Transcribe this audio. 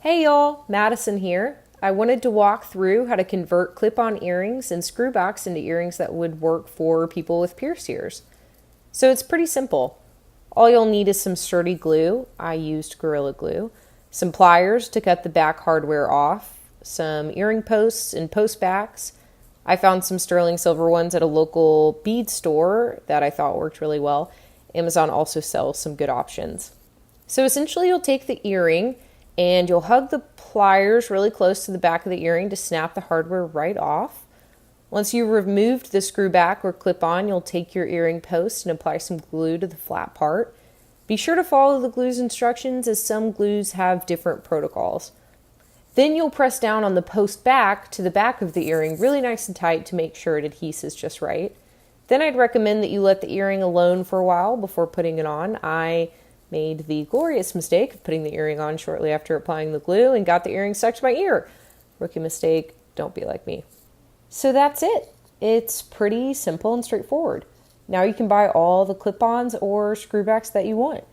Hey y'all, Madison here. I wanted to walk through how to convert clip-on earrings and screwbacks into earrings that would work for people with pierced ears. So it's pretty simple. All you'll need is some sturdy glue. I used Gorilla Glue, some pliers to cut the back hardware off, some earring posts and post backs. I found some sterling silver ones at a local bead store that I thought worked really well. Amazon also sells some good options. So essentially you'll take the earring and you'll hug the pliers really close to the back of the earring to snap the hardware right off. Once you've removed the screw back or clip on, you'll take your earring post and apply some glue to the flat part. Be sure to follow the glue's instructions, as some glues have different protocols. Then you'll press down on the post back to the back of the earring really nice and tight to make sure it adheses just right. Then I'd recommend that you let the earring alone for a while before putting it on. I made the glorious mistake of putting the earring on shortly after applying the glue and got the earring stuck to my ear. Rookie mistake, don't be like me. So that's it. It's pretty simple and straightforward. Now you can buy all the clip-ons or screwbacks that you want.